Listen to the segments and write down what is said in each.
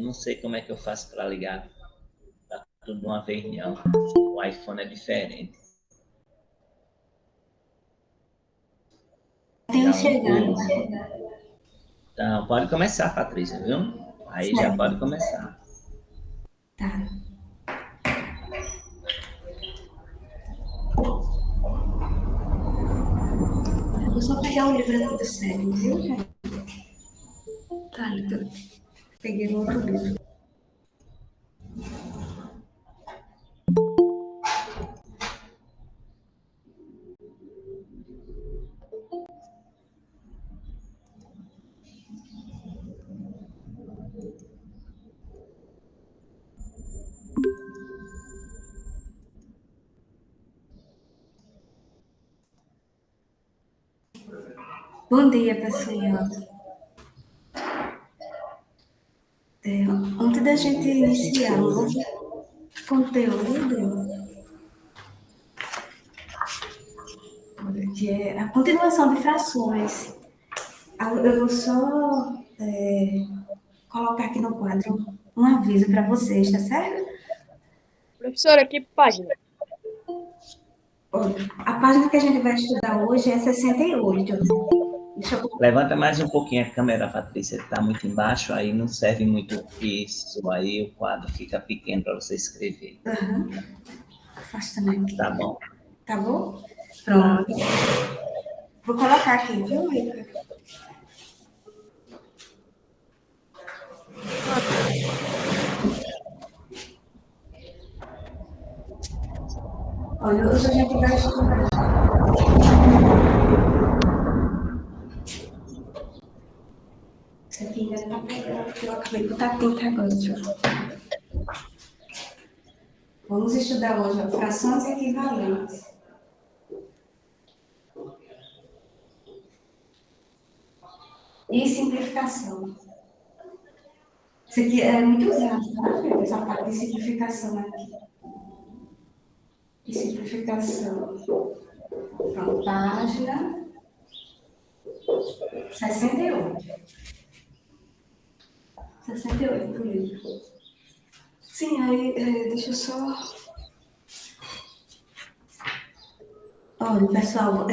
não sei como é que eu faço para ligar. Tá tudo de uma vez, não. O iPhone é diferente. Tem chegando. Então, pode começar, Patrícia, viu? Aí já Certo. pode começar. Tá. Eu vou só pegar o livro aqui do sério, viu, gente? Tá, então. Peguei o outro livro. Bom dia, pessoal. Antes da gente iniciar um novo conteúdo, que é a continuação de frações, eu vou só colocar aqui no quadro um aviso para vocês, tá certo? Professora, que página? A página que a gente vai estudar hoje é 68. Deixa eu... Levanta mais um pouquinho a câmera, Patrícia, que está muito embaixo, aí não serve muito isso, aí o quadro fica pequeno para você escrever. Afasta aqui. Tá bom. Tá bom? Pronto. Vou colocar aqui, viu, Mica? Olha, hoje a gente vai estudar. Isso aqui ainda está pegando, porque eu acabei de botar tinta agora. Vamos estudar hoje frações equivalentes. E simplificação. Isso aqui é muito usado, tá, gente? Essa parte de simplificação aqui. De simplificação. Pronto, página 68. 68 do livro. Sim, aí, deixa eu só... Olha, pessoal,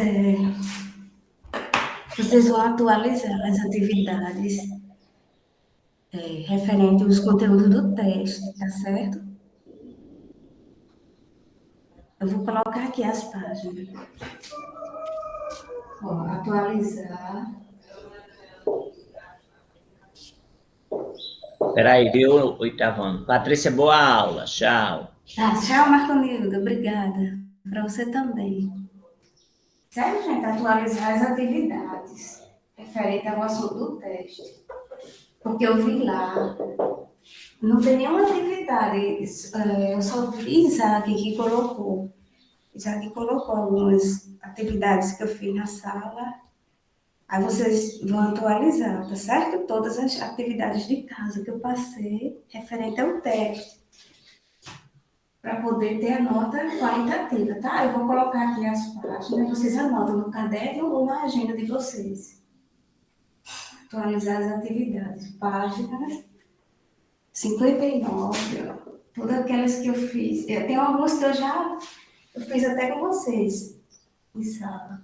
vocês vão atualizar as atividades referente aos conteúdos do teste, tá certo? Eu vou colocar aqui as páginas. Ó, atualizar. Peraí, viu, oitavano? Patrícia, boa aula. Tchau. Tá, tchau, Marconildo. Obrigada. Para você também. Certo, gente? Atualizar as atividades referente ao assunto do teste. Porque eu vi lá, não tem nenhuma atividade, eu só vi Isaac que colocou. Isaac colocou algumas atividades que eu fiz na sala. Aí vocês vão atualizar, tá certo? Todas as atividades de casa que eu passei referente ao teste. Para poder ter a nota qualitativa, tá? Eu vou colocar aqui as páginas, vocês anotam no caderno ou na agenda de vocês. Atualizar as atividades. Páginas 59, todas aquelas que eu fiz. Tem algumas que eu fiz até com vocês em sala.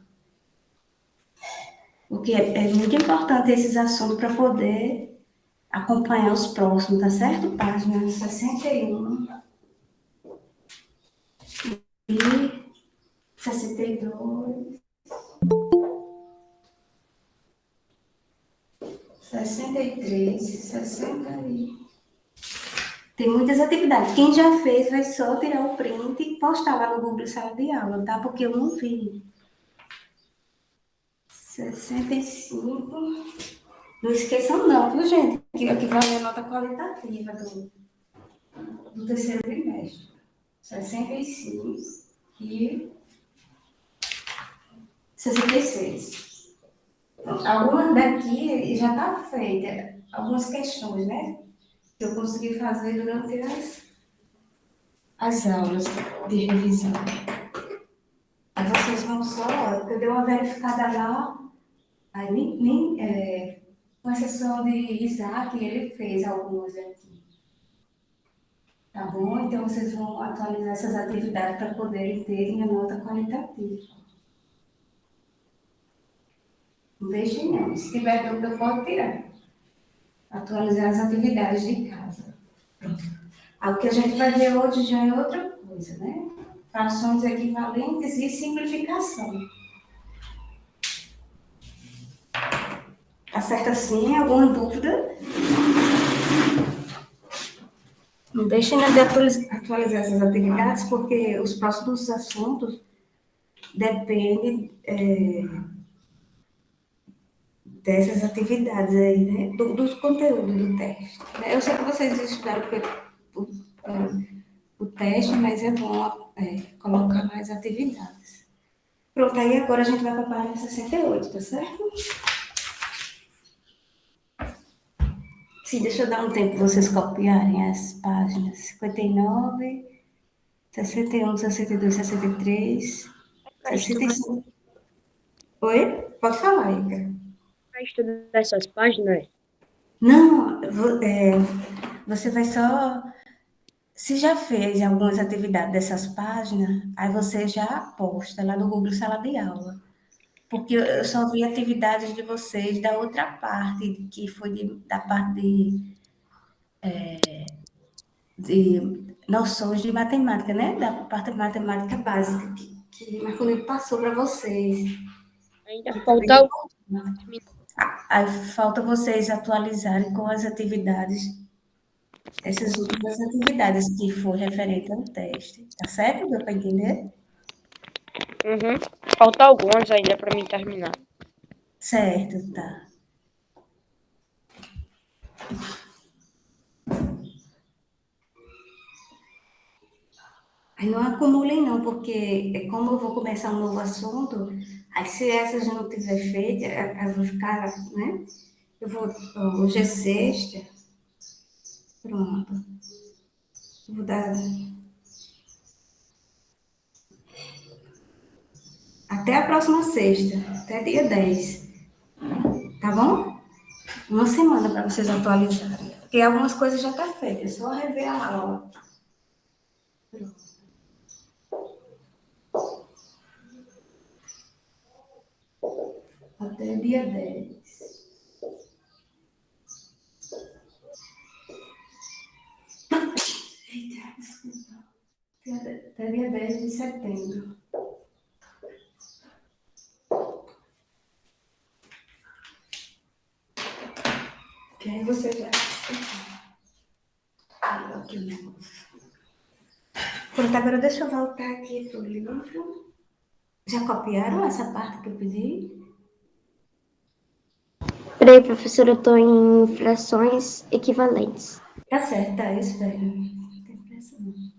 Porque é muito importante esses assuntos para poder acompanhar os próximos, tá certo? Página 61 e 62, 63, 60 e... Tem muitas atividades. Quem já fez vai só tirar o print e postar lá no Google Sala de Aula, tá? Porque eu não vi. 65. Não esqueçam não, viu, gente? Que aqui vai a nota qualitativa do terceiro trimestre. 65 e 66. Algumas daqui já está feita, algumas questões, né? Que eu consegui fazer durante as aulas de revisão. Aí vocês vão só, eu dei uma verificada lá, aí com exceção de Isaac, ele fez algumas aqui. Tá bom? Então, vocês vão atualizar essas atividades para poderem terem a nota qualitativa. Não deixem não. Se tiver dúvida, pode tirar. Atualizar as atividades de casa. O que a gente vai ver hoje já é outra coisa, né? Frações equivalentes e simplificação. Tá certo assim? Alguma dúvida? Não deixem de atualizar essas atividades, porque os próximos assuntos dependem dessas atividades aí, né? Do conteúdo do teste. Eu sei que vocês estudaram o teste, mas é bom colocar mais atividades. Pronto, aí agora a gente vai para a página 68, tá certo? Sim, deixa eu dar um tempo para vocês copiarem as páginas 59, 61, 62, 63, Para estudar, 65. Oi? Pode falar, Ica. para estudar essas páginas, Não, você vai só. Se já fez algumas atividades dessas páginas, aí você já posta lá no Google Sala de Aula. Porque eu só vi atividades de vocês da outra parte, que foi da parte de noções de matemática, né? Da parte de matemática básica, que Marcolino passou para vocês. ainda Que também falta é alguns. importante. Aí falta vocês atualizarem com as atividades, essas últimas atividades que for referente ao teste. Tá certo? Deu para entender? Uhum. Falta algumas ainda para mim terminar. Certo, tá. Aí não acumulem não, porque como eu vou começar um novo assunto, aí se essas não tiver feita, eu vou ficar, né? Hoje é sexta, pronto. Eu vou dar até a próxima sexta, até dia 10, tá bom? Uma semana para vocês atualizarem. Porque algumas coisas já estão feitas, é só rever a aula. Até dia 10. Eita, desculpa. Até dia 10 de setembro. Que aí você vai. Aqui o negócio. Pronto, agora deixa eu voltar aqui pro livro. Já copiaram essa parte que eu pedi? Peraí, professora, eu estou em frações equivalentes. Tá certo, tá, eu espero. Não tem pressa não. Deixa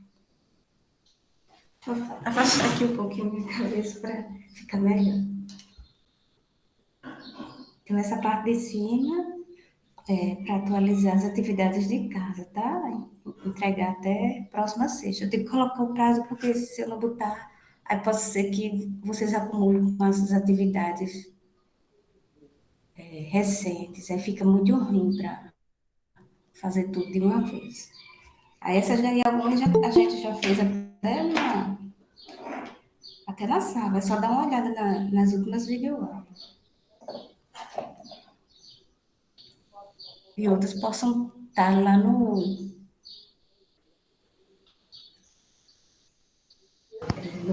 eu afastar aqui um pouquinho minha cabeça para ficar melhor. Então, essa parte de cima é para atualizar as atividades de casa, tá? Entregar até próxima sexta. Eu tenho que colocar o prazo, porque se eu não botar, aí pode ser que vocês acumulem com as atividades recentes, aí fica muito ruim para fazer tudo de uma vez. Aí essas daí, algumas a gente já fez até na sala, é só dar uma olhada nas últimas videoaulas. E outras possam estar lá no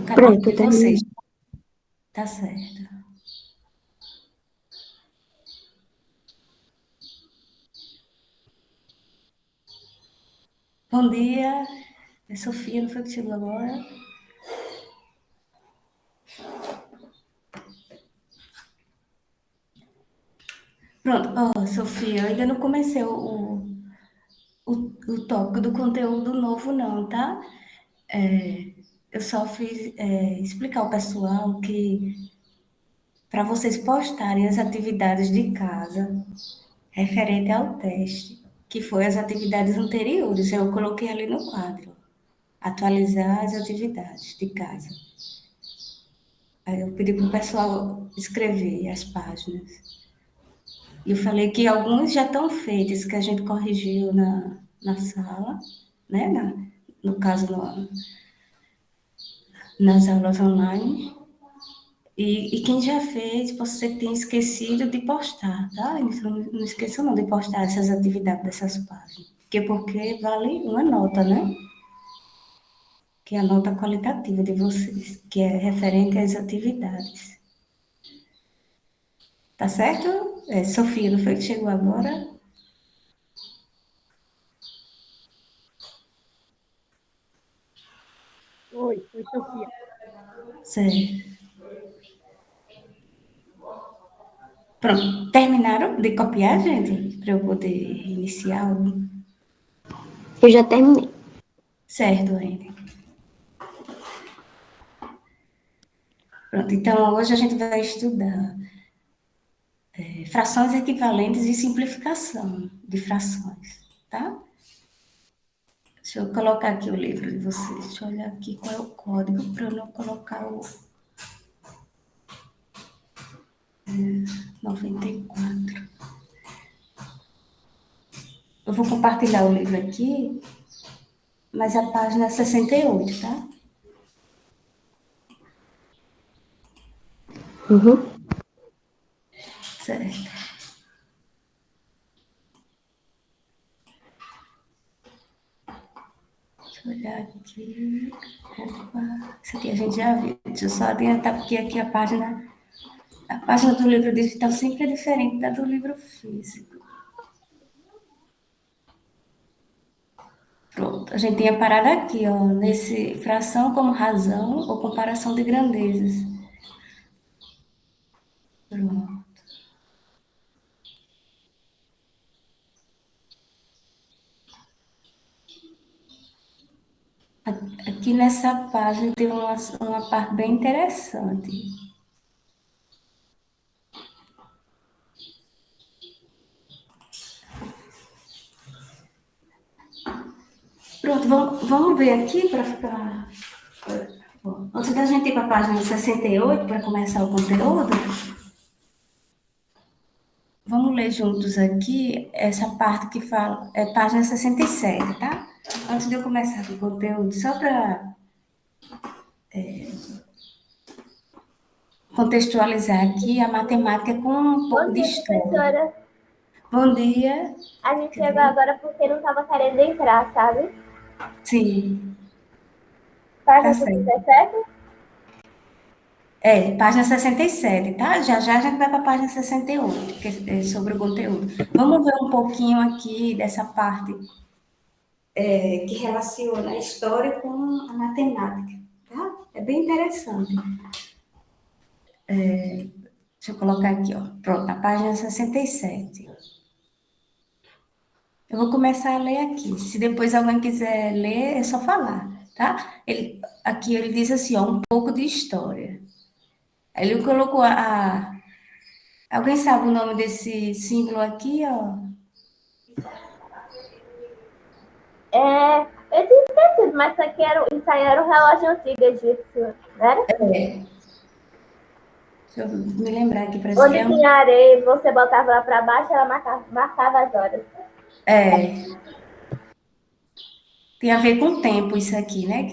canal Pronto, de vocês. terminei. Tá certo. Bom dia, é Sofia, não foi que chegou agora? Pronto, ó, Sofia, eu ainda não comecei o tópico do conteúdo novo, não, tá? Eu só fiz explicar ao pessoal que para vocês postarem as atividades de casa referente ao teste, que foi as atividades anteriores, eu coloquei ali no quadro, atualizar as atividades de casa. Aí eu pedi para o pessoal escrever as páginas. E eu falei que alguns já estão feitos, que a gente corrigiu na sala, né? no caso, nas aulas online. E quem já fez, você tem esquecido de postar, tá? Então, não esqueça não de postar essas atividades dessas páginas. Porque vale uma nota, né? Que é a nota qualitativa de vocês, que é referente às atividades. Tá certo? Sofia, não foi que chegou agora? Oi, Sofia. Certo. Pronto. Terminaram de copiar, gente? Para eu poder iniciar o... Eu já terminei. Certo, Anne. Pronto, então hoje a gente vai estudar frações equivalentes e simplificação de frações, tá? Deixa eu colocar aqui o livro de vocês. Deixa eu olhar aqui qual é o código para eu não colocar o 94. Eu vou compartilhar o livro aqui, mas a página é 68, tá? Uhum. Certo. Deixa eu olhar aqui. Opa, isso aqui a gente já viu. Deixa eu só adiantar, porque aqui a página do livro digital sempre é diferente da do livro físico. Pronto, a gente tinha parado aqui, ó, nesse fração como razão ou comparação de grandezas. Pronto. Aqui nessa página tem uma parte bem interessante. Pronto, vamos ver aqui para ficar. Bom, antes da gente ir para a página 68, para começar o conteúdo, vamos ler juntos aqui essa parte que fala, é página 67, tá? Antes de eu começar com o conteúdo, só para contextualizar aqui a matemática com um pouco Bom de dia, história. professora. Bom dia. A gente chegou agora porque não estava querendo entrar, sabe? Sim, tá Página certo. 67? Página 67, tá? Já já a gente vai para a página 68, que é sobre o conteúdo. Vamos ver um pouquinho aqui dessa parte que relaciona a história com a matemática, tá? É bem interessante. Deixa eu colocar aqui, ó. Pronto, a página 67. Eu vou começar a ler aqui. Se depois alguém quiser ler, é só falar, tá? Aqui ele diz assim, ó, um pouco de história. Ele colocou alguém sabe o nome desse símbolo aqui, ó? Eu tinha esquecido, mas isso aí era um relógio antigo egípcio, né? Deixa eu me lembrar aqui, parece que Onde é tinha areia, você botava lá para baixo, ela marcava as horas. Tem a ver com o tempo isso aqui, né?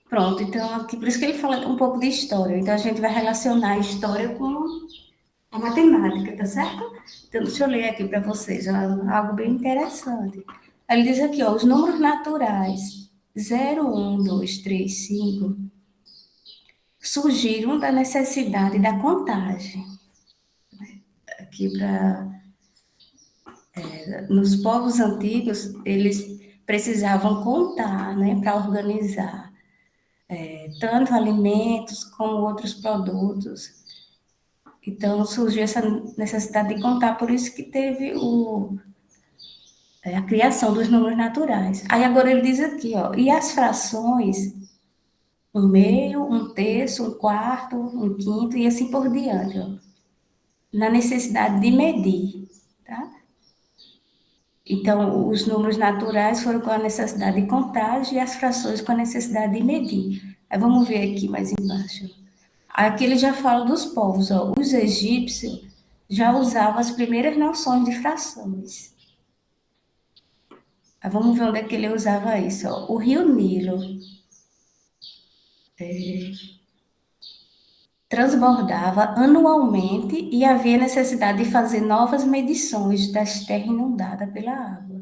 Pronto, então aqui, por isso que ele fala um pouco de história. Então a gente vai relacionar a história com a matemática, tá certo? Então deixa eu ler aqui para vocês, algo bem interessante. Ele diz aqui, ó, os números naturais 0, 1, 2, 3, 5 surgiram da necessidade da contagem. Aqui nos povos antigos, eles precisavam contar, né, para organizar tanto alimentos como outros produtos. Então surgiu essa necessidade de contar, por isso que teve a criação dos números naturais. Aí agora ele diz aqui, ó, e as frações, um meio, um terço, um quarto, um quinto e assim por diante, ó, na necessidade de medir, tá? Então, os números naturais foram com a necessidade de contagem e as frações com a necessidade de medir. Aí vamos ver aqui mais embaixo. Aqui ele já fala dos povos, ó. Os egípcios já usavam as primeiras noções de frações. Vamos ver onde é que ele usava isso. Ó. O Rio Nilo transbordava anualmente e havia necessidade de fazer novas medições das terras inundadas pela água.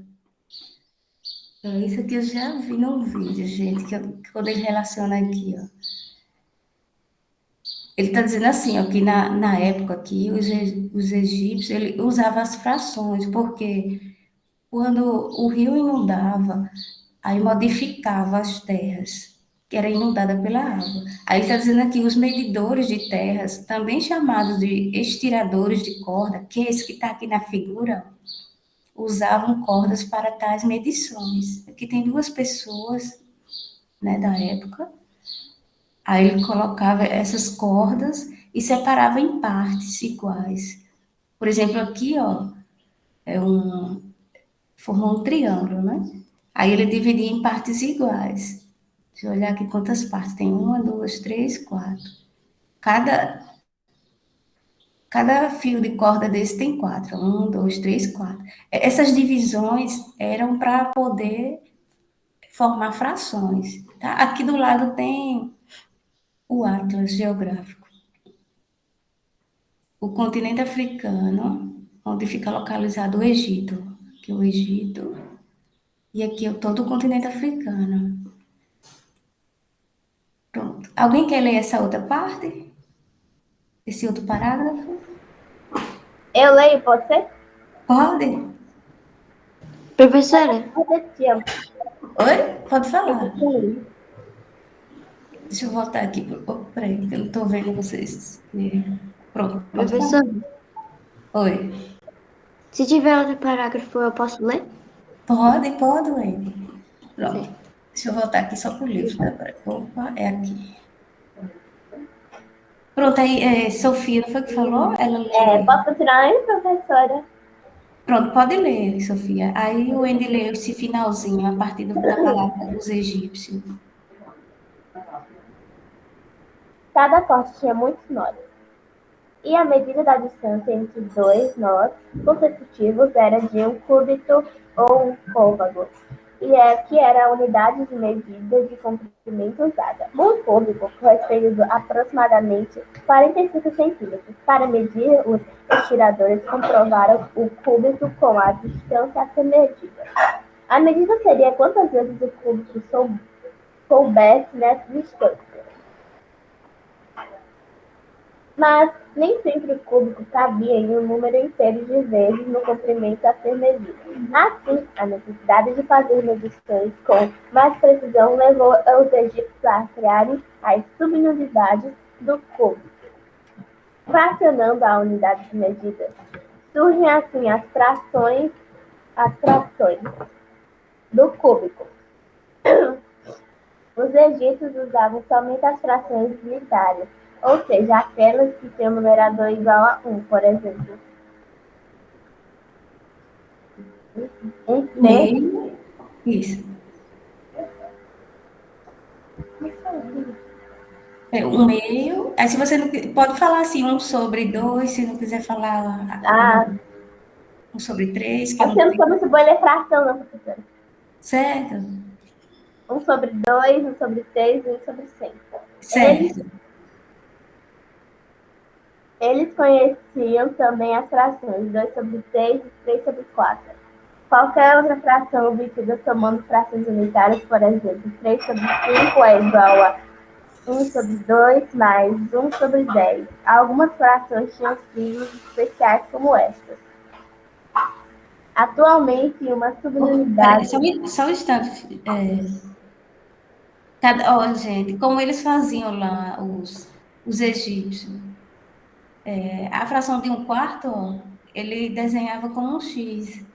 É isso que eu já vi num vídeo, gente, que quando ele relaciona aqui, ó. Ele está dizendo assim, ó, que na época aqui, os egípcios ele usava as frações, porque quando o rio inundava, aí modificava as terras, que era inundada pela água. Aí está dizendo aqui, os medidores de terras, também chamados de estiradores de corda, que é esse que está aqui na figura, usavam cordas para tais medições. Aqui tem duas pessoas, né, da época. Aí ele colocava essas cordas e separava em partes iguais. Por exemplo, aqui, ó, formou um triângulo, né? Aí ele dividia em partes iguais. Deixa eu olhar aqui quantas partes tem. Uma, duas, três, quatro. Cada, cada fio de corda desse tem quatro. Um, dois, três, quatro. Essas divisões eram para poder formar frações. Tá? Aqui do lado tem o Atlas Geográfico. O continente africano, onde fica localizado o Egito. Aqui o Egito. E aqui é todo o continente africano. Pronto. Alguém quer ler essa outra parte? Esse outro parágrafo? Eu leio, pode ser? Pode? Professora, Repetir. Oi? Pode falar. Repetir. Deixa eu voltar aqui. Oh, peraí, que eu não estou vendo vocês. Pronto, pode falar. professora, Oi. se tiver outro parágrafo, eu posso ler? Pode, Wendy. Pronto. Certo. Deixa eu voltar aqui só para o livro. Tá? Opa, é aqui. Pronto, aí, Sofia, não foi que falou? Ela lê. Posso continuar aí, professora? Pronto, pode ler, Sofia. Aí o Wendy lê esse finalzinho, a partir da palavra dos egípcios. Cada corte tinha muitos nós. E a medida da distância entre dois nós consecutivos era de um cúbito ou um côvago, que era a unidade de medida de comprimento usada. Um cúbico corresponde a aproximadamente 45 centímetros. Para medir, os estiradores comprovaram o cúbito com a distância a ser medida. A medida seria quantas vezes o cúbito coubesse nessa distância. Mas nem sempre o cúbico cabia em um número inteiro de vezes no comprimento a ser medido. Assim, a necessidade de fazer medições com mais precisão levou os egípcios a criarem as subunidades do cúbico. Fracionando a unidade de medida, surgem assim as frações do cúbico. Os egípcios usavam somente as frações unitárias, ou seja, aquelas que têm um numerador igual a 1, por exemplo. Meio. Isso. O meio. Aí, se você não pode falar assim, 1/2, se não quiser falar 1/3, que é Acho que eu não sou muito boa em fração, não, professora. certo? 1/2, 1/3 e 1/100. Certo. Eles conheciam também as frações 2/3 e 3/4. Qualquer outra fração obtida somando frações unitárias, por exemplo, 3/5 é igual a 1/2 mais 1/10. Algumas frações tinham signos especiais como estas. Atualmente, uma Peraí, subunidade... só um instante. Gente, como eles faziam lá, os egípcios. A fração de 1/4, ó, ele desenhava como um X.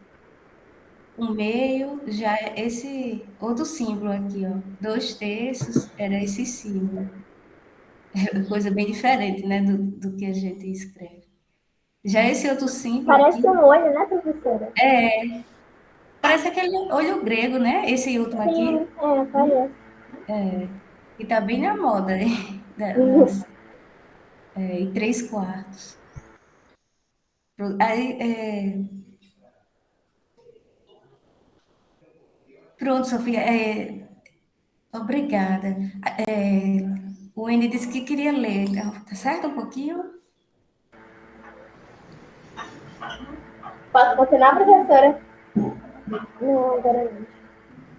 O meio já é esse outro símbolo aqui, ó. 2/3 era esse símbolo. É coisa bem diferente, né, do que a gente escreve. Já esse outro símbolo Parece aqui, um olho, né, professora? parece aquele olho grego, né? Esse último Sim, aqui, parece. que tá bem na moda, né? E 3/4. Aí, Pronto, Sofia, obrigada. É, o Andy disse que queria ler, tá certo? Um pouquinho? Posso continuar, professora? Não, agora não.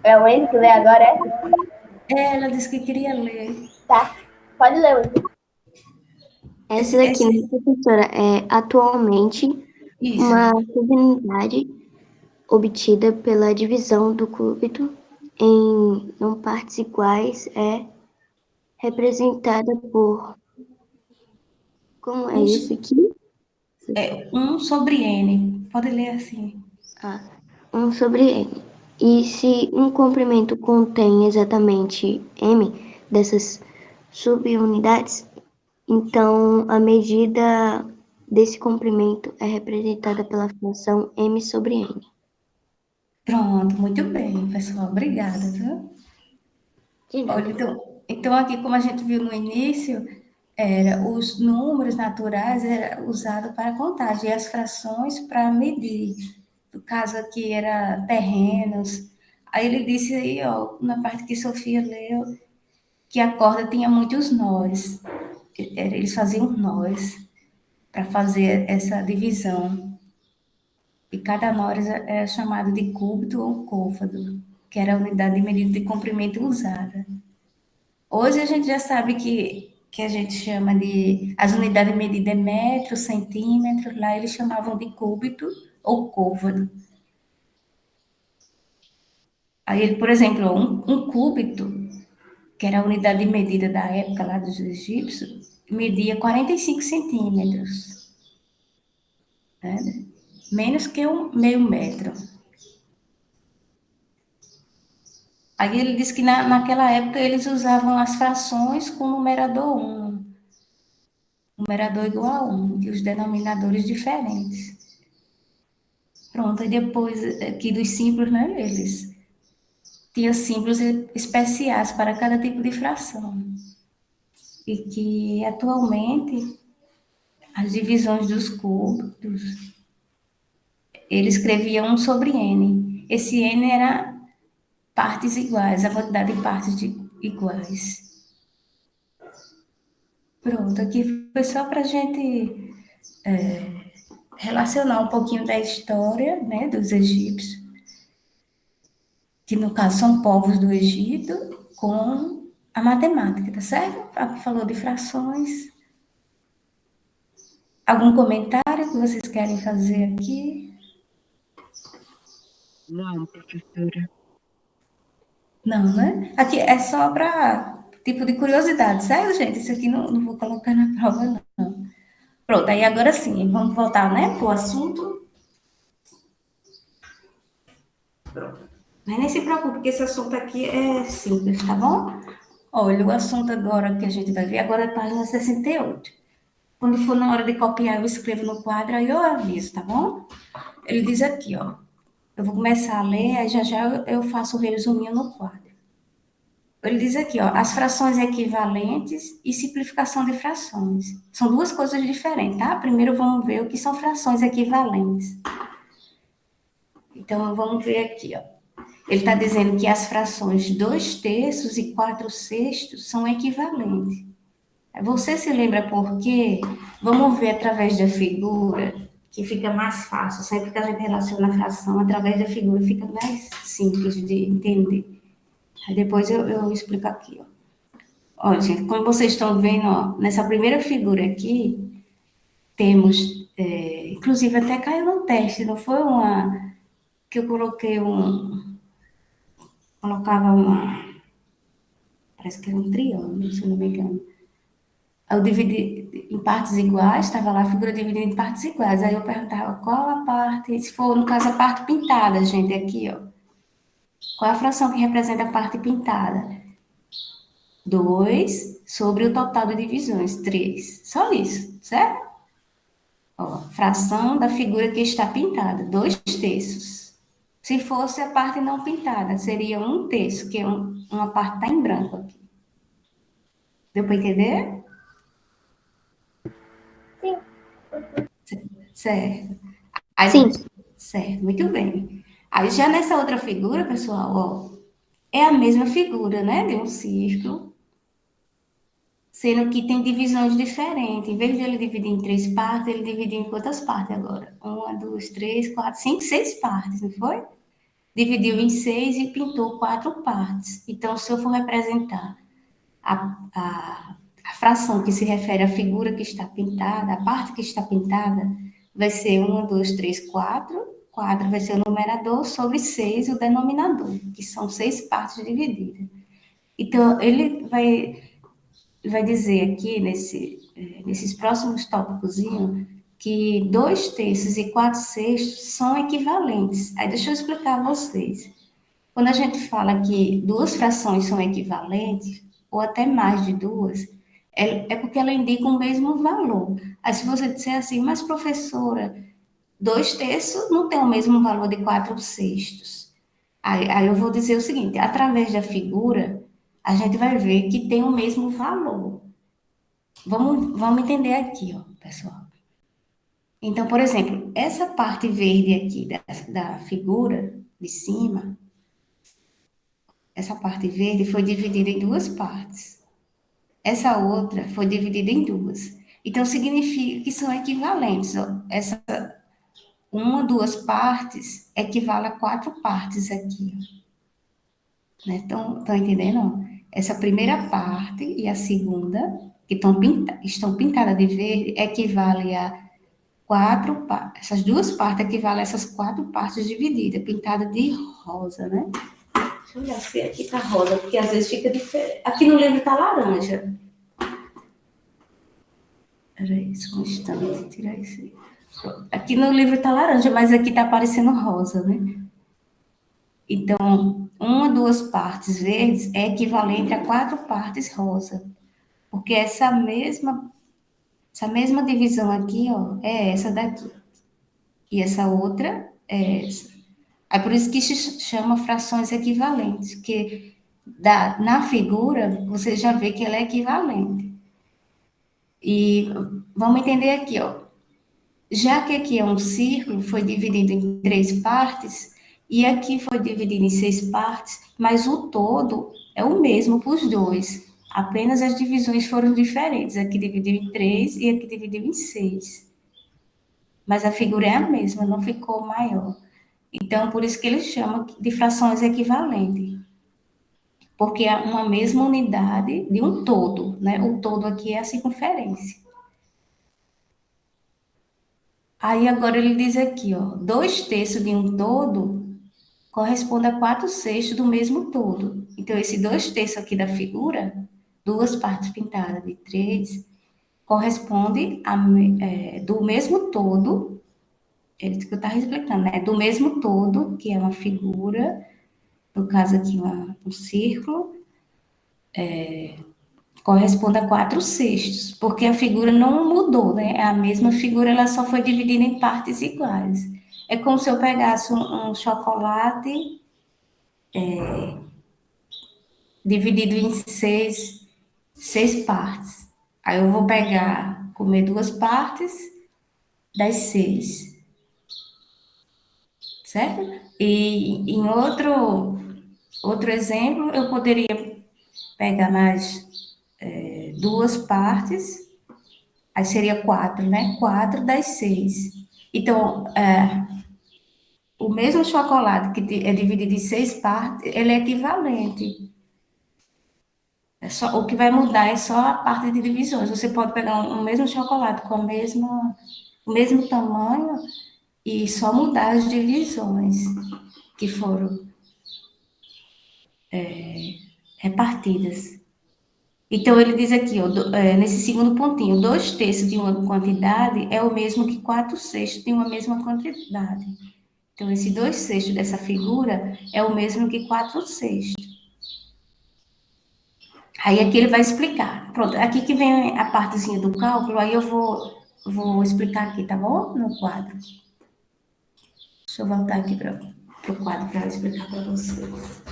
É o Enzo que lê agora, é? Ela disse que queria ler. Tá. Pode ler, Enzo. Essa daqui, Esse, minha professora, é atualmente isso. uma subunidade obtida pela divisão do cúbito em não partes iguais é representada por... Como é Um, isso aqui? 1/n. Pode ler assim. Ah, 1 sobre n. E se um comprimento contém exatamente m dessas subunidades, então a medida desse comprimento é representada pela função m sobre n. Pronto, muito bem, pessoal. Obrigada, viu? De Olha, nada. então aqui, como a gente viu no início, os números naturais eram usados para contagem e as frações para medir. No caso aqui era terrenos. Aí ele disse aí, ó, na parte que Sofia leu, que a corda tinha muitos nós. Eles faziam nós para fazer essa divisão. E cada nó era chamado de cúbito ou côvado, que era a unidade de medida de comprimento usada. Hoje a gente já sabe que a gente chama de. As unidades de medida é metro, centímetro, lá eles chamavam de cúbito ou côvado. Aí, ele, por exemplo, um cúbito, que era a unidade de medida da época lá dos egípcios, media 45 centímetros, né? Menos que um meio metro. Aí ele disse que naquela época eles usavam as frações com numerador 1, numerador igual a 1, e os denominadores diferentes. Pronto, e depois aqui dos símbolos, né, eles tinham símbolos especiais para cada tipo de fração. E que atualmente as divisões dos cúbitos, ele escrevia 1 sobre n. Esse n era partes iguais, a quantidade de partes iguais. Pronto, aqui foi só para a gente relacionar um pouquinho da história, né, dos egípcios, que no caso são povos do Egito, com a matemática, tá certo? Aqui falou de frações. Algum comentário que vocês querem fazer aqui? Não, professora. Não, né? Aqui é só para tipo de curiosidade, certo, gente? Isso aqui não vou colocar na prova, não. Pronto, aí agora sim, vamos voltar, né, para o assunto. Mas nem se preocupe, porque esse assunto aqui é simples, tá bom? Olha, o assunto agora que a gente vai ver, agora é a página 68. Quando for na hora de copiar, eu escrevo no quadro, aí eu aviso, tá bom? Ele diz aqui, ó. Eu vou começar a ler, aí já já eu faço o resuminho no quadro. Ele diz aqui, ó, as frações equivalentes e simplificação de frações. São duas coisas diferentes, tá? Primeiro vamos ver o que são frações equivalentes. Então, vamos ver aqui, ó. Ele está dizendo que as frações 2/3 e 4/6 são equivalentes. Você se lembra por quê? Vamos ver através da figura, que fica mais fácil. Sempre que a gente relaciona a fração através da figura, fica mais simples de entender. Aí depois eu explico aqui, ó. Olha, gente, como vocês estão vendo, ó, nessa primeira figura aqui, temos, inclusive até caiu no teste, não foi uma que eu coloquei colocava parece que era um triângulo, se não me engano. Eu dividi em partes iguais, estava lá a figura dividida em partes iguais. Aí eu perguntava qual a parte, se for, no caso, a parte pintada, gente, aqui, ó. Qual é a fração que representa a parte pintada? 2 sobre o total de divisões, 3. Só isso, certo? Ó, fração da figura que está pintada, 2/3. Se fosse a parte não pintada, seria 1/3, que uma parte está em branco aqui. Deu para entender? Sim. Certo. Aí, Sim. certo, muito bem. Aí já nessa outra figura, pessoal, ó, é a mesma figura, né, de um círculo, sendo que tem divisões diferentes. Em vez de ele dividir em 3 partes, ele dividiu em quantas partes agora? 1, 2, 3, 4, 5, 6 partes, não foi? Dividiu em 6 e pintou 4 partes. Então, se eu for representar a fração que se refere à figura que está pintada, a parte que está pintada, vai ser 1, 2, 3, 4. 4 vai ser o numerador sobre 6 o denominador, que são 6 partes divididas. Então, ele vai dizer aqui, nesses próximos tópicos, que 2 terços e 4 sextos são equivalentes. Aí, deixa eu explicar a vocês. Quando a gente fala que duas frações são equivalentes, ou até mais de duas, é porque ela indica o mesmo valor. Aí, se você disser assim, mas professora, 2 terços não tem o mesmo valor de 4 sextos. Aí eu vou dizer o seguinte: através da figura, a gente vai ver que tem o mesmo valor. Vamos entender aqui, ó, pessoal. Então, por exemplo, essa parte verde aqui da figura de cima, essa parte verde foi dividida em 2 partes. Essa outra foi dividida em 2. Então, significa que são equivalentes. Ó. Essa 2 partes equivale a 4 partes aqui. Né? Estão entendendo? Essa primeira parte e a segunda, que estão pintadas de verde, equivale a 4 partes. Essas 2 partes equivalem a essas 4 partes divididas, pintada de rosa, né? Deixa eu olhar se aqui tá rosa, porque às vezes fica diferente. Aqui no livro tá laranja. Peraí, só um instante, tirar isso aí. Aqui no livro tá laranja, mas aqui tá parecendo rosa, né? Então, 2 partes verdes é equivalente a 4 partes rosa. Porque essa mesma divisão aqui, ó, é essa daqui. E essa outra é essa. É por isso que se chama frações equivalentes, porque na figura você já vê que ela é equivalente. E vamos entender aqui, ó. Já que aqui é um círculo, foi dividido em 3 partes, e aqui foi dividido em 6 partes, mas o todo é o mesmo para os dois. Apenas as divisões foram diferentes. Aqui dividiu em 3 e aqui dividiu em 6. Mas a figura é a mesma, não ficou maior. Então, por isso que eles chamam de frações equivalentes. Porque é uma mesma unidade de um todo, né? O todo aqui é a circunferência. Aí agora ele diz aqui, ó, 2 terços de um todo corresponde a 4 sextos do mesmo todo. Então, esse 2 terços aqui da figura, 2 partes pintadas de 3, corresponde do mesmo todo, é isso que eu estava explicando, né? Do mesmo todo, que é uma figura, no caso aqui um círculo, corresponde a 4 sextos, porque a figura não mudou, né? É a mesma figura, ela só foi dividida em partes iguais. É como se eu pegasse um chocolate dividido em seis partes. Aí eu vou comer 2 partes das 6, certo? E em outro exemplo, eu poderia pegar mais 2 partes, aí seria 4, né? 4 das 6. Então, o mesmo chocolate que é dividido em 6 partes, ele é equivalente. O que vai mudar é só a parte de divisões. Você pode pegar um mesmo chocolate com o mesmo tamanho e só mudar as divisões que foram repartidas. Então, ele diz aqui, ó, nesse segundo pontinho, 2 terços de uma quantidade é o mesmo que 4 sextos de uma mesma quantidade. Então, esse 2 sextos dessa figura é o mesmo que 4 sextos. Aí aqui ele vai explicar. Pronto, aqui que vem a partezinha do cálculo, aí eu vou explicar aqui, tá bom? No quadro. Deixa eu voltar aqui para o quadro para explicar para vocês.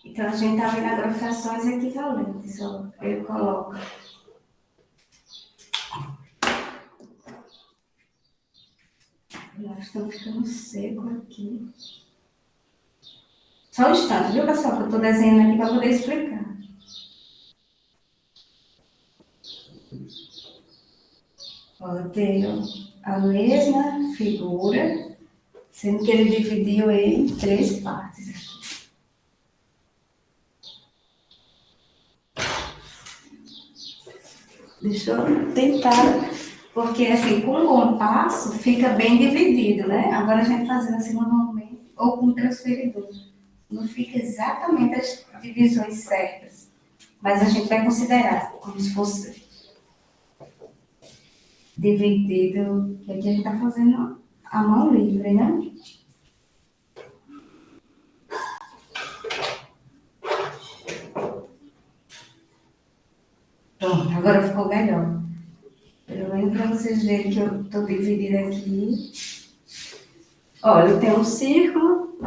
Então, a gente está vendo agora frações equivalentes. Ó. Ele coloca Nós estamos ficando seco aqui. Só um instante, viu, pessoal? Que eu estou desenhando aqui para poder explicar. Ó, eu tenho a mesma figura, sendo que ele dividiu em 3 partes. Deixa eu tentar, porque assim, com o compasso fica bem dividido, né? Agora a gente fazendo assim manualmente, ou com transferidor. Não fica exatamente as divisões certas, mas a gente vai considerar como se fosse dividido, que aqui a gente está fazendo a mão livre, né? Pronto, agora ficou melhor. Pelo menos para vocês verem que eu estou dividida aqui. Olha, eu tenho um círculo,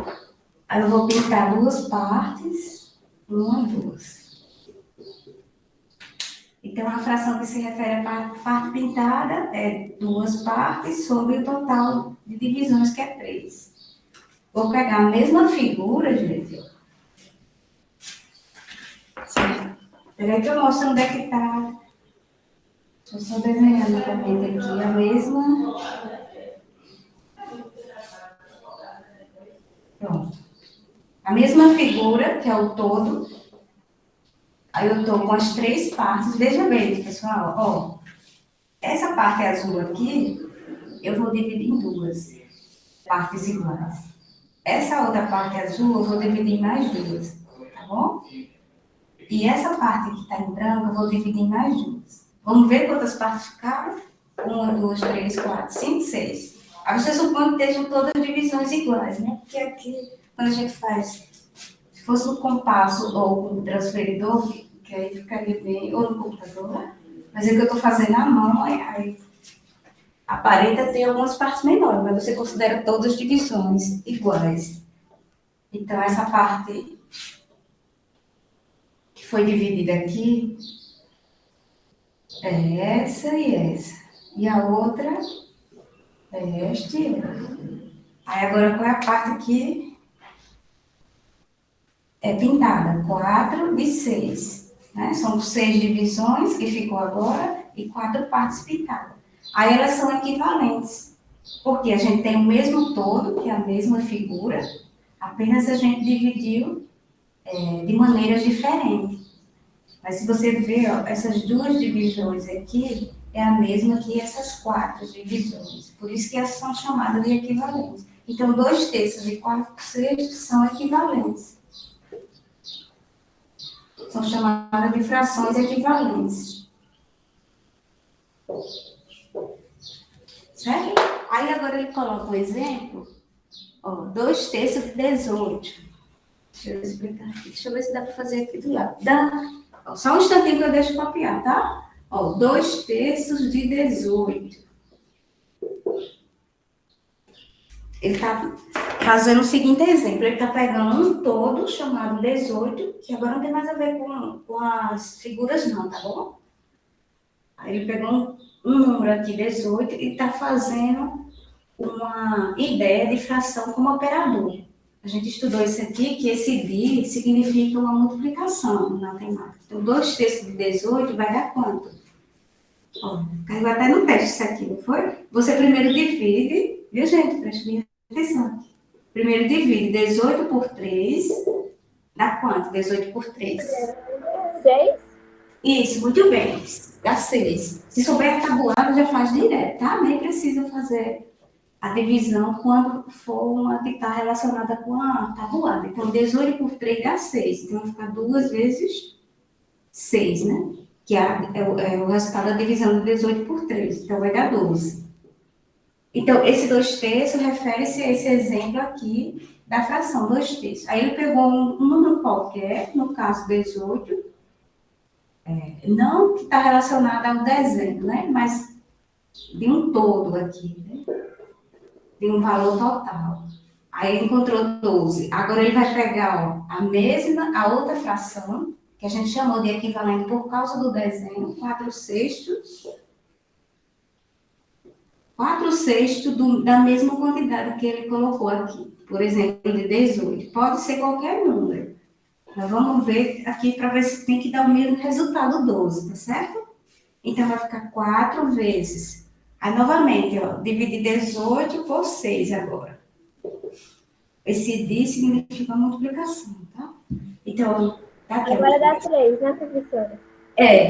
aí eu vou pintar 2 partes, 1, 2. Então, a fração que se refere à parte pintada é 2 partes sobre o total de divisões, que é 3. Vou pegar a mesma figura, gente. Peraí que eu mostro onde é que está. Deixa eu só desenhar novamente aqui a mesma. Pronto. A mesma figura, que é o todo. Aí eu estou com as 3 partes. Veja bem, pessoal, ó. Essa parte azul aqui, eu vou dividir em 2 partes iguais. Essa outra parte azul, eu vou dividir em mais 2, tá bom? E essa parte que está em branco, eu vou dividir em mais 2. Vamos ver quantas partes ficaram? 1, 2, 3, 4, 5, 6. Aí você supõe que estejam todas divisões iguais, né? Porque aqui, quando a gente faz, se fosse no compasso ou no transferidor, que aí ficaria bem, ou no computador, né? Mas é que eu estou fazendo à mão, aí aparenta ter algumas partes menores, mas você considera todas divisões iguais. Então, essa parte que foi dividida aqui é essa e essa. E a outra é esta e esta. Aí, agora, qual é a parte que é pintada? 4 e 6. Né? São 6 divisões que ficou agora e 4 partes pintadas. Aí, elas são equivalentes. Porque a gente tem o mesmo todo, que é a mesma figura, apenas a gente dividiu de maneiras diferentes. Mas se você ver, ó, essas 2 divisões aqui é a mesma que essas 4 divisões. Por isso que elas são chamadas de equivalentes. Então, 2/3 e 4/6 são equivalentes. São chamadas de frações equivalentes. Certo? Aí agora ele coloca um exemplo. Ó, 2/3 de 18. Deixa eu explicar aqui. Deixa eu ver se dá para fazer aqui do lado. Dá. Ó, só um instantinho que eu deixo copiar, tá? Ó, 2/3 de 18. Ele está fazendo o seguinte exemplo. Ele está pegando um todo chamado 18, que agora não tem mais a ver com as figuras não, tá bom? Aí ele pegou um número aqui, 18, e está fazendo uma ideia de fração como operador. A gente estudou isso aqui, que esse di significa uma multiplicação na matemática. Então, 2/3 de 18 vai dar quanto? Ó, caiu até no teste isso aqui, não foi? Você primeiro divide, viu, gente? Preste bem atenção aqui. Primeiro divide 18 por 3, dá quanto? 18 por 3. 6? Isso, muito bem. Dá 6. Se souber a tabuada, já faz direto, tá? Nem precisa fazer a divisão quando for uma que está relacionada com a tabuada. Então, 18 por 3 dá 6. Então, vai ficar 2 vezes 6, né? Que é o resultado da divisão de 18 por 3. Então, vai dar 12. Então, esse 2/3 refere-se a esse exemplo aqui da fração 2/3. Aí, ele pegou um número qualquer, no caso 18, não que está relacionado ao desenho, né? Mas de um todo aqui, né? De um valor total. Aí ele encontrou 12. Agora ele vai pegar, ó, a outra fração, que a gente chamou de equivalente por causa do desenho, 4/6 4/6 da mesma quantidade que ele colocou aqui. Por exemplo, de 18. Pode ser qualquer número. Nós vamos ver aqui para ver se tem que dar o mesmo resultado 12, tá certo? Então, vai ficar 4 vezes. Aí, novamente, ó, dividir 18 por 6 agora. Esse D significa multiplicação, tá? Então, tá aqui. Agora dá 3, né, professora?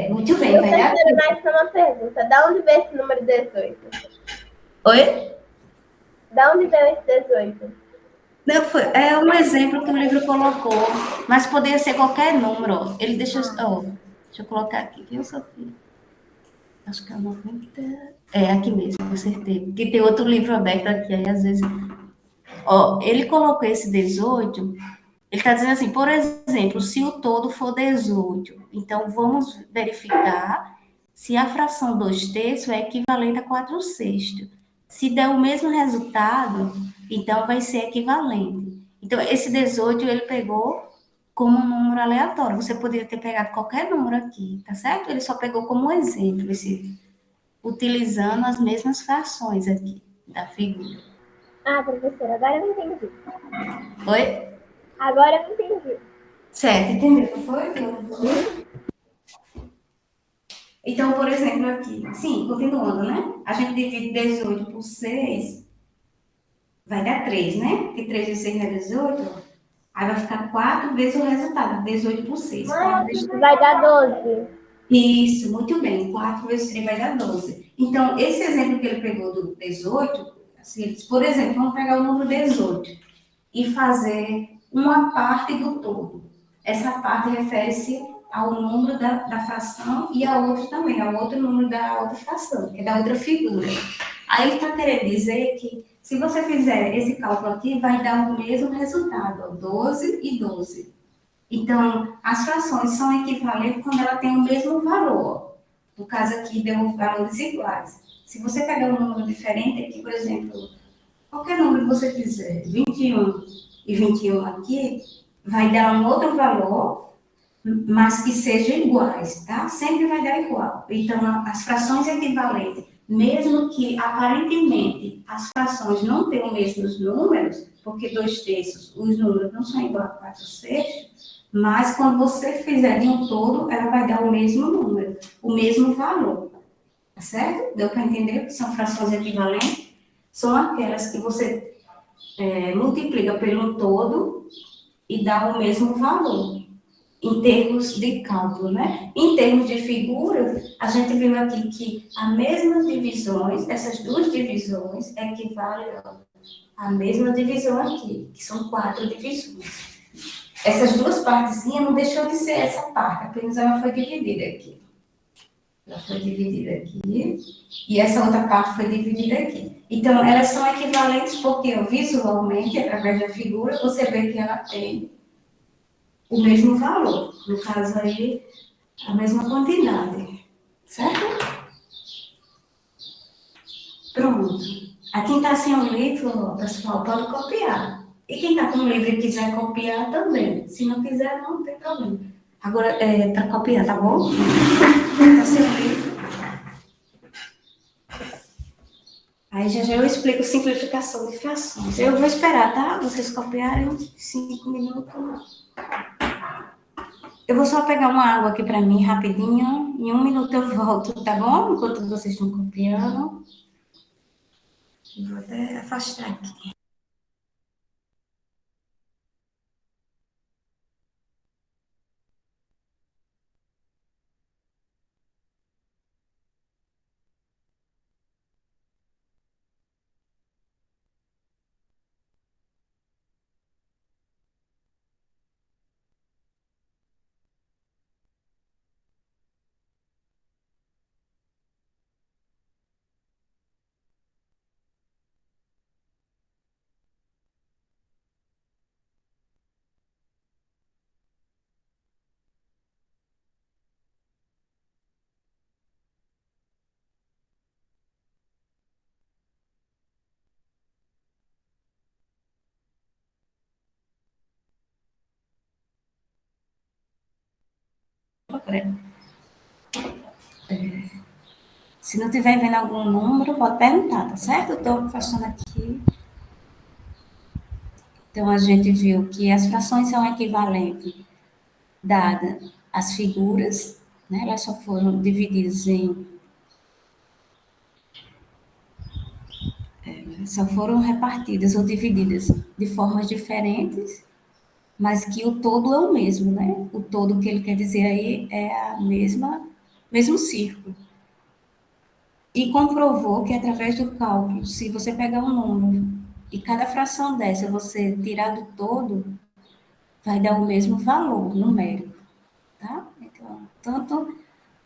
Muito bem, vai dar. Professora, mais uma pergunta. Da onde veio esse número 18? Oi? Da onde veio esse 18? Não, é um exemplo que o livro colocou, mas poderia ser qualquer número. Ó. Ele deixa, deixa eu colocar aqui, viu, Sofia? Acho que é 90. É, aqui mesmo, acertei. Porque tem outro livro aberto aqui, aí às vezes. Ó, ele colocou esse 18. Ele está dizendo assim, por exemplo, se o todo for 18, então vamos verificar se a fração 2/3 é equivalente a 4/6. Se der o mesmo resultado, então vai ser equivalente. Então, esse 18 ele pegou como um número aleatório. Você poderia ter pegado qualquer número aqui, tá certo? Ele só pegou como um exemplo, utilizando as mesmas frações aqui da figura. Ah, professora, agora eu entendi. Oi? Agora eu entendi. Certo, entendeu? Foi? Então, por exemplo, aqui, sim, continuando, né? A gente divide 18 por 6, vai dar 3, né? Porque 3 vezes 6 é 18. Aí vai ficar 4 vezes o resultado, 18 por 6. 4 vezes... Vai dar 12. Isso, muito bem. 4 vezes 3 vai dar 12. Então, esse exemplo que ele pegou do 18, assim, ele disse, por exemplo, vamos pegar o número 18 e fazer uma parte do todo. Essa parte refere-se ao número da fração e a outra também, ao outro número da outra fração, que é da outra figura. Aí ele está querendo dizer que, se você fizer esse cálculo aqui, vai dar o mesmo resultado, ó, 12 e 12. Então, as frações são equivalentes quando ela tem o mesmo valor. No caso aqui, deu valores iguais. Se você pegar um número diferente aqui, por exemplo, qualquer número que você quiser, 21 e 21 aqui, vai dar um outro valor, mas que sejam iguais, tá? Sempre vai dar igual. Então, as frações equivalentes, mesmo que aparentemente as frações não tenham os mesmos números, porque 2/3, os números não são iguais a 4/6, mas quando você fizer de um todo, ela vai dar o mesmo número, o mesmo valor. Tá certo? Deu para entender que são frações equivalentes? São aquelas que você multiplica pelo todo e dá o mesmo valor, em termos de cálculo, né? Em termos de figuras, a gente viu aqui que as mesmas divisões, essas duas divisões, equivalem à mesma divisão aqui, que são 4 divisões. Essas duas partezinhas não deixou de ser essa parte, apenas ela foi dividida aqui. Ela foi dividida aqui, e essa outra parte foi dividida aqui. Então, elas são equivalentes porque, visualmente, através da figura, você vê que ela tem o mesmo valor. No caso aí, a mesma quantidade. Certo? Pronto. A quem está sem o livro, pessoal, pode copiar. E quem está com o livro e quiser copiar também. Se não quiser, não tem problema. Agora, para copiar, tá bom? Está sem o livro. Aí já eu explico simplificação de frações. Eu vou esperar, tá? Vocês copiarem uns 5 minutos. Eu vou só pegar uma água aqui para mim, rapidinho. Em 1 minuto eu volto, tá bom? Enquanto vocês estão copiando. Eu vou até afastar aqui. Se não estiver vendo algum número, pode perguntar, tá certo? Eu estou fazendo aqui. Então, a gente viu que as frações são equivalentes, dadas as figuras, né? Elas só foram divididas só foram repartidas ou divididas de formas diferentes, mas que o todo é o mesmo, né? O todo que ele quer dizer aí é a mesmo círculo. E comprovou que através do cálculo, se você pegar um número e cada fração dessa você tirar do todo, vai dar o mesmo valor numérico, tá? Então, tanto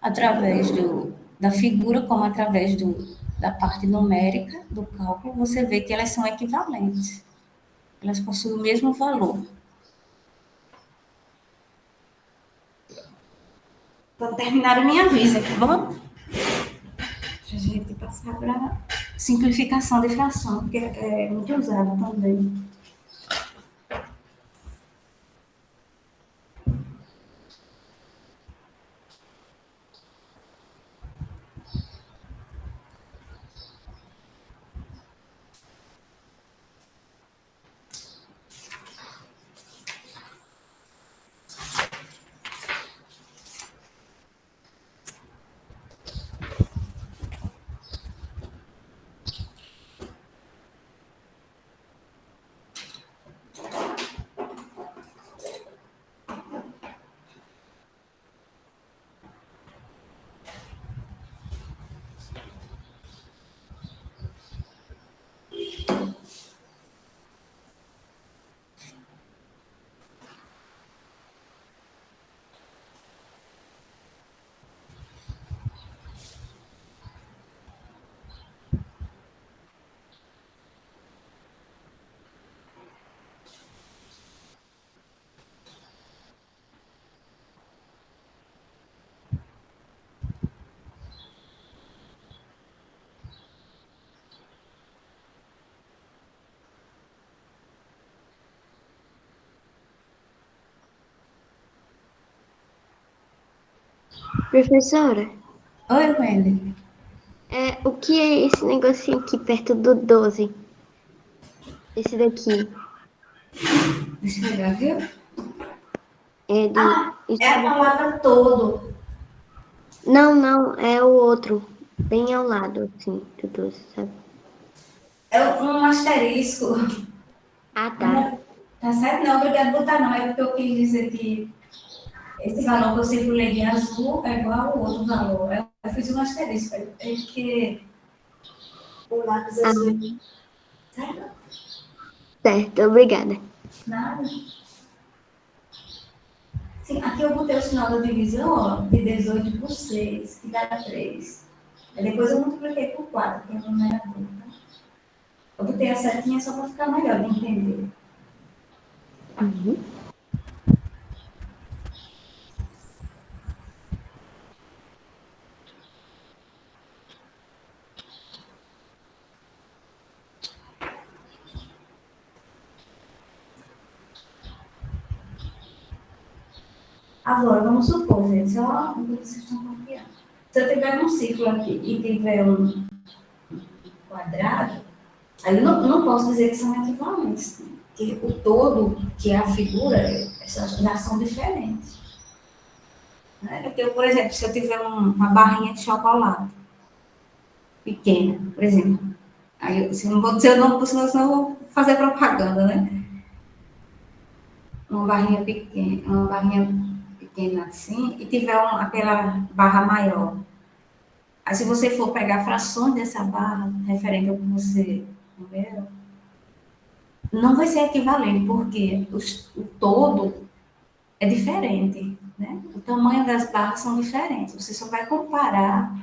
através da figura como através da parte numérica do cálculo, você vê que elas são equivalentes. Elas possuem o mesmo valor. Quando terminar, me avisa, tá bom? Para a gente passar para simplificação de fração, porque é muito usado também. Professora, Oi, Wendy. o que é esse negocinho aqui perto do 12? Esse daqui. Deixa eu olhar, viu? É do. Isso É a palavra todo. Não, não, é o outro. Bem ao lado, assim, do 12, sabe? É um asterisco. Ah, tá. Tá certo? Não, obrigado por botar não. É porque eu quis dizer que esse valor que eu sempre leio em azul é igual ao outro valor. Eu fiz um asterisco. É porque o lápis Ah, azul. Certo? certo, obrigada. Nada. Sim, aqui eu botei o sinal da divisão, ó, de 18 por 6, que dá 3. Aí depois eu multipliquei por 4, que é o numerador. Tá? Eu botei a setinha só para ficar melhor de entender. Uhum. Agora, vamos supor, gente, só vocês estão copiando. Se eu tiver um círculo aqui e tiver um quadrado, aí eu não posso dizer que são equivalentes. Né? Porque o todo, que é a figura, essas já são diferentes. Né? Porque, por exemplo, se eu tiver uma barrinha de chocolate pequena, por exemplo, aí eu não vou dizer o nome, senão eu vou fazer propaganda, né? Uma barrinha pequena assim, e tiver aquela barra maior. Aí, se você for pegar frações dessa barra, referente ao que você numera, não vai ser equivalente, porque o todo é diferente, né? O tamanho das barras são diferentes. Você só vai comparar,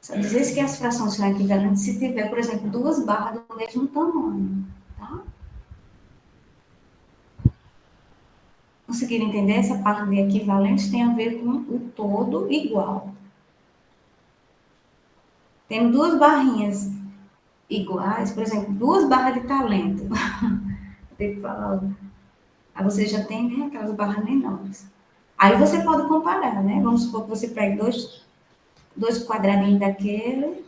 só dizer que as frações são equivalentes se tiver, por exemplo, duas barras do mesmo tamanho, tá? Conseguiram entender? Essa parte de equivalentes tem a ver com o todo igual. Tendo duas barrinhas iguais, por exemplo, duas barras de talento. Tem que falar. Aí você já tem, né, aquelas barras menores. Aí você pode comparar, né? Vamos supor que você pegue dois quadradinhos daquele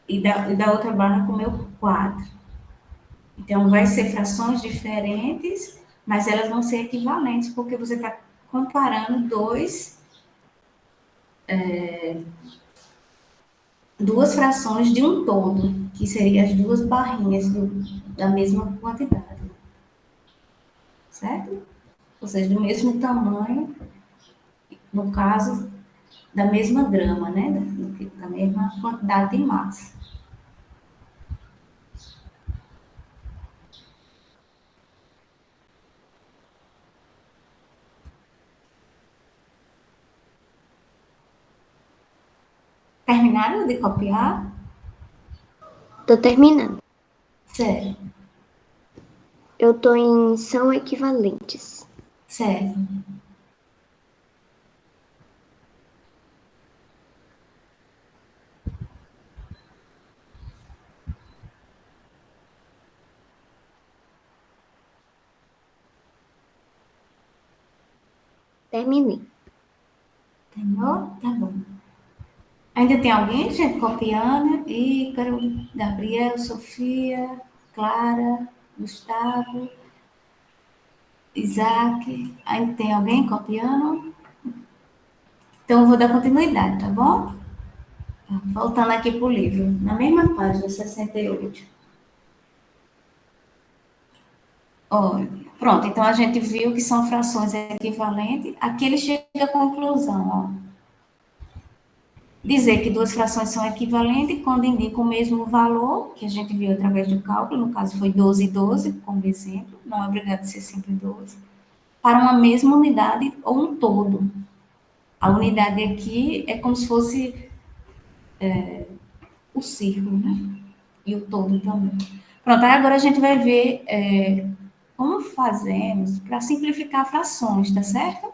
e da outra barra com o meu quadro. Então, vai ser frações diferentes, mas elas vão ser equivalentes, porque você está comparando duas frações de um todo, que seriam as duas barrinhas da mesma quantidade. Certo? Ou seja, do mesmo tamanho, no caso, da mesma grama, né? Da mesma quantidade de massa. Terminaram de copiar? Tô terminando. Certo, Eu tô em são equivalentes. certo. Terminei. Terminou? Tá bom. Ainda tem alguém, gente, copiando? Ícaro, Gabriel, Sofia, Clara, Gustavo, Isaac. Ainda tem alguém copiando? Então, eu vou dar continuidade, tá bom? Voltando aqui para o livro, na mesma página, 68. Olha, pronto, então a gente viu que são frações equivalentes. Aqui ele chega à conclusão, ó. Dizer que duas frações são equivalentes quando indicam o mesmo valor, que a gente viu através do cálculo, no caso foi 12 e 12, como exemplo, não é obrigado a ser sempre 12, para uma mesma unidade ou um todo. A unidade aqui é como se fosse o círculo, né? E o todo também. Pronto, aí agora a gente vai ver como fazemos para simplificar frações, tá certo?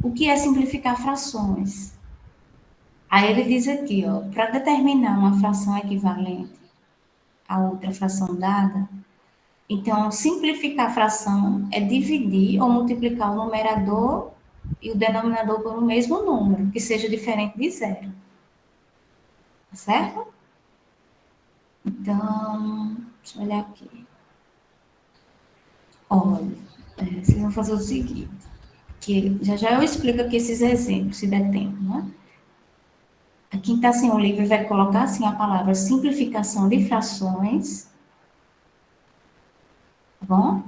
O que é simplificar frações? Aí ele diz aqui, ó, para determinar uma fração equivalente a outra fração dada, então simplificar a fração é dividir ou multiplicar o numerador e o denominador por um mesmo número, que seja diferente de zero. Tá certo? Então, deixa eu olhar aqui. Olha, vocês vão fazer o seguinte, que já eu explico aqui esses exemplos, se der tempo, né? Quem está sem o livro vai colocar assim a palavra simplificação de frações, tá bom?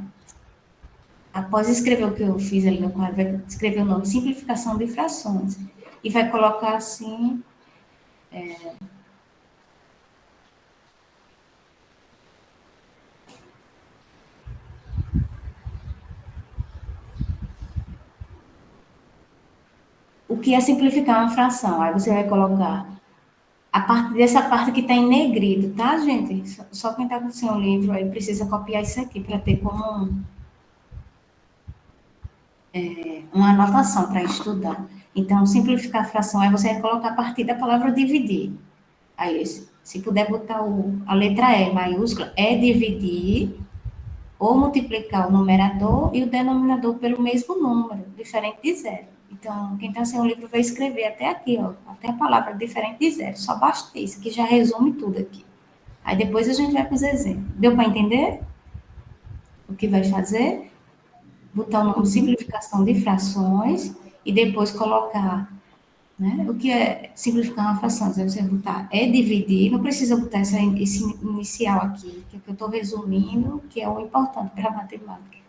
Após escrever o que eu fiz ali no quadro, vai escrever o nome simplificação de frações. E vai colocar assim. O que é simplificar uma fração? Aí você vai colocar a parte dessa parte que está em negrito, tá, gente? Só quem está com o seu livro aí precisa copiar isso aqui para ter como uma anotação para estudar. Então, simplificar a fração, aí você vai colocar a partir da palavra dividir. Aí, se puder botar a letra E maiúscula, é dividir ou multiplicar o numerador e o denominador pelo mesmo número, diferente de zero. Então, quem está sem o livro vai escrever até aqui, ó, até a palavra diferente de zero. Só basta isso, que já resume tudo aqui. Aí depois a gente vai para os exemplos. Deu para entender o que vai fazer? Botar o nome simplificação de frações e depois colocar, né, o que é simplificar uma fração. Aí você botar é dividir, não precisa botar esse inicial aqui, que é o que eu estou resumindo, que é o importante para a matemática.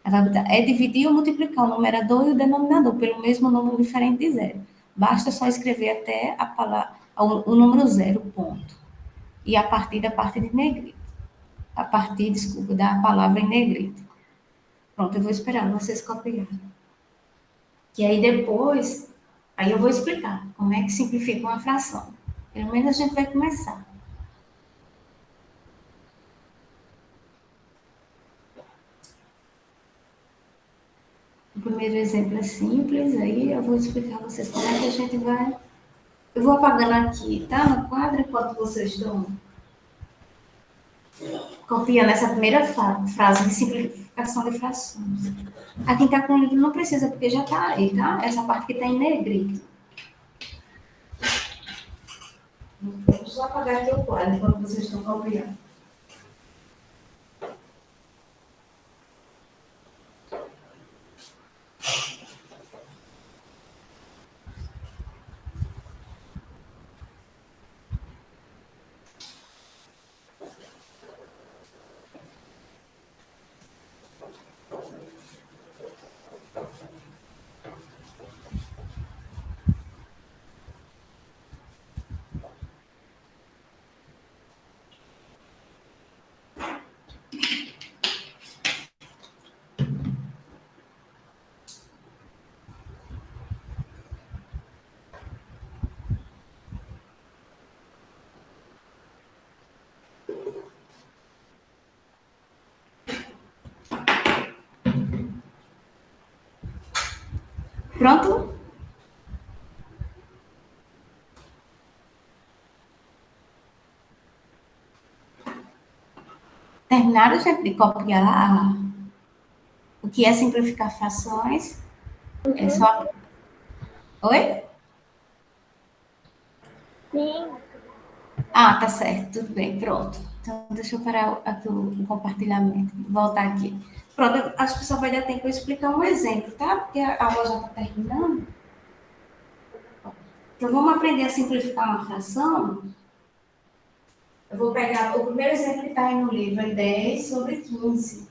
Aí vai botar é dividir ou multiplicar o numerador e o denominador pelo mesmo número diferente de zero. Basta só escrever até a palavra, o número zero, ponto. E a partir da parte de negrito. A partir, desculpa, da palavra em negrito. Pronto, eu vou esperar vocês copiarem. Que aí depois, aí eu vou explicar como é que simplifica uma fração. Pelo menos a gente vai começar. O primeiro exemplo é simples, aí eu vou explicar a vocês como é que a gente vai. Eu vou apagando aqui, tá? No quadro, enquanto vocês estão copiando essa primeira frase de simplificação de frações. A quem está com o livro não precisa, porque já está aí, tá? Essa parte que está em negrito. só apagar aqui o quadro enquanto vocês estão copiando. Pronto? Terminaram, gente, de copiar o que é simplificar frações? É só... Oi? Sim. Ah, tá certo, tudo bem, pronto. Então, deixa eu parar aqui o compartilhamento, voltar aqui. Pronto, eu acho que só vai dar tempo para eu explicar um exemplo, tá? Porque a aula já está terminando. Então, vamos aprender a simplificar uma fração. Eu vou pegar o primeiro exemplo que está aí no livro, é 10 sobre 15.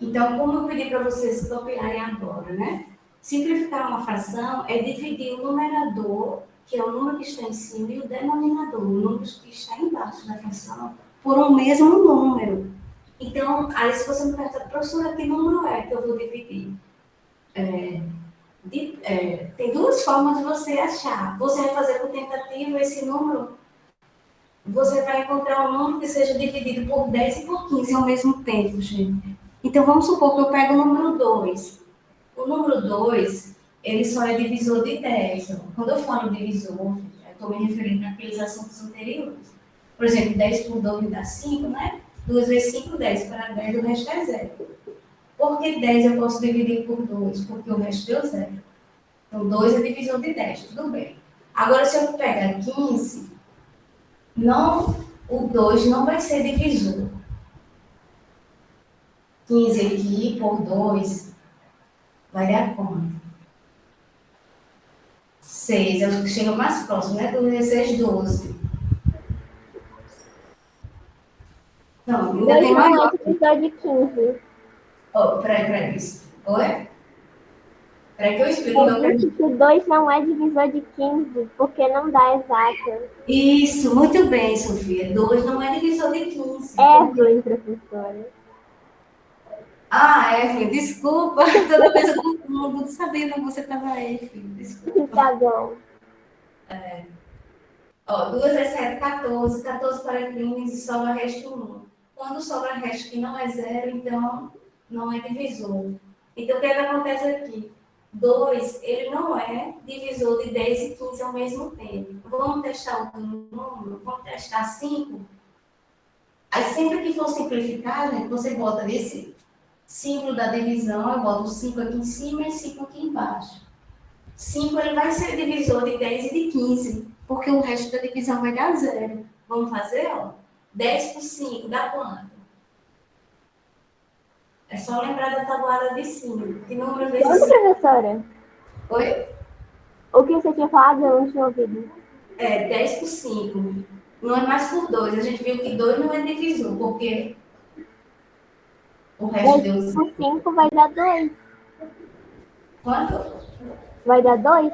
Então, como eu pedi para vocês copiarem agora, né? Simplificar uma fração é dividir o numerador, que é o número que está em cima, e o denominador, o número que está embaixo da fração, por um mesmo número. Então, aí se você me perguntar, professora, que número é que eu vou dividir? Tem duas formas de você achar. Você vai fazer por tentativa esse número, você vai encontrar um número que seja dividido por 10 e por 15 ao mesmo tempo, gente. Então, vamos supor que eu pego o número 2. O número 2, ele só é divisor de 10. Quando eu falo divisor, eu estou me referindo àqueles assuntos anteriores. Por exemplo, 10 por 2 me dá 5, né? 2 vezes 5, 10. Para 10, o resto é 0. Por que 10 eu posso dividir por 2? Porque o resto deu 0. Então, 2 é divisor de 10, tudo bem. Agora, se eu pegar 15, o 2 não vai ser divisor. 15 aqui por 2 vai dar quanto? 6, é o que chega mais próximo, né? 2 vezes 6, 12. Não, ainda 2 tem não é maior. divisor de 15. Oh, peraí. Oi? Peraí que eu explico o meu Eu caminho. disse que 2 não é divisor de 15, porque não dá exato. Isso, muito bem, Sofia. 2 não é divisor de 15. Evelyn, professora. Ah, Evelyn, desculpa. Toda vez eu confundo. Não sabia que você estava aí, filho. Desculpa. Tá bom. Ó, 2 vezes 7, 14. 14 para 15 e sobra resto 1. Quando sobra resto que não é 0, então não é divisor. Então, o que é que acontece aqui? 2, ele não é divisor de 10 e 15 ao mesmo tempo. Vamos testar outro número? Vamos testar 5? Aí, sempre que for simplificar, gente, você bota esse símbolo da divisão, eu boto o 5 aqui em cima e 5 aqui embaixo. 5 ele vai ser divisor de 10 e de 15, porque o resto da divisão vai dar 0. Vamos fazer, ó. 10 por 5 dá quanto? É só lembrar da tabuada de cima. Que número vezes Quanto, 5? professora? Oi? O que você tinha falado, eu não tinha ouvido. É 10 por 5. Não é mais por 2. A gente viu que 2 não é divisor, porque o resto 10 deu 0. por 5 vai dar 2. Quanto? Vai dar 2?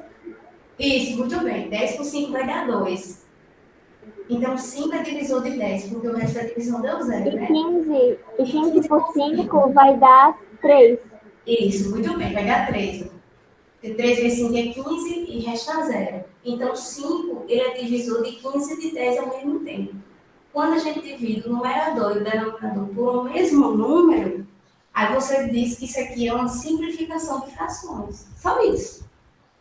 Isso, muito bem. 10 por 5 vai dar 2. Então, 5 é divisor de 10, porque o resto da divisão deu 0, né? E 15 por 5 vai dar 3. Isso, muito bem, vai dar 3. 3 vezes 5 é 15 e resta 0. Então, 5 ele é divisor de 15 e de 10 ao mesmo tempo. Quando a gente divide o numerador e o denominador por um mesmo número, aí você diz que isso aqui é uma simplificação de frações. Só isso.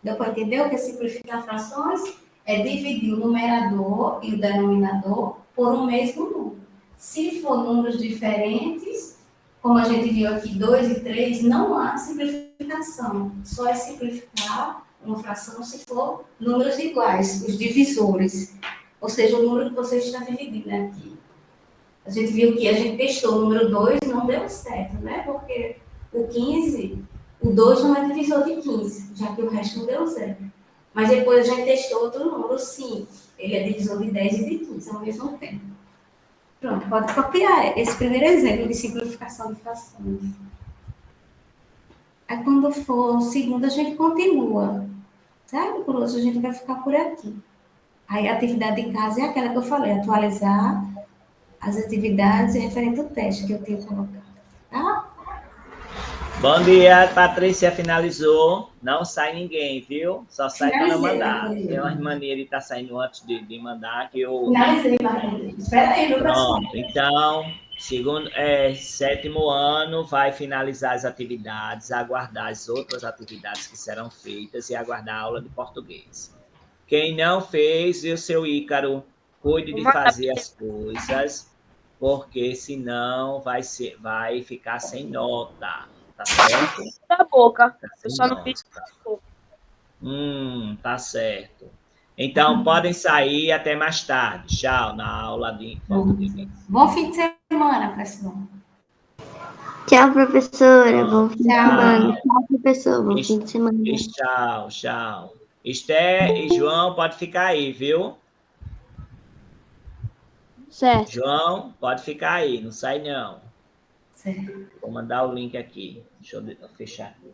Deu para entender o que é simplificar frações? É dividir o numerador e o denominador por um mesmo número. Se for números diferentes, como a gente viu aqui, 2 e 3, não há simplificação. Só é simplificar uma fração se for números iguais, os divisores. Ou seja, o número que você está dividindo aqui. A gente viu que a gente testou o número 2, não deu certo, né? Porque o 15, o 2 não é divisor de 15, já que o resto não deu zero. Mas depois a gente testou outro número, o 5. Ele é divisor de 10 e de 15 ao mesmo tempo. Pronto, pode copiar esse primeiro exemplo de simplificação de frações. Aí quando for o segundo, a gente continua. Sabe? Por hoje a gente vai ficar por aqui. Aí a atividade de casa é aquela que eu falei, atualizar as atividades referente ao teste que eu tinha colocado. Tá? Bom dia, Patrícia finalizou. Não sai ninguém, viu? Só sai quando eu mandar. Finalizei. Tem umas manias de estar saindo antes de mandar que eu... Finalizei, Maria. Espera aí, meu pessoal. Pronto, então, sétimo ano, vai finalizar as atividades, aguardar as outras atividades que serão feitas e aguardar a aula de português. Quem não fez, e o seu Ícaro, cuide de fazer as coisas, porque senão vai ficar sem nota, tá certo? Da boca. Tá Eu sem só não nota. fiz. Tá certo. Então, podem sair até mais tarde. Tchau, na aula de português. Bom fim de semana, pessoal. Tchau, professora. Bom fim de Tchau. semana. Tchau, professor. Bom fim de semana. Tchau, tchau. Esté e João, pode ficar aí, viu? Certo. João, pode ficar aí, não sai não. Certo. Vou mandar o link aqui. Deixa eu fechar aqui.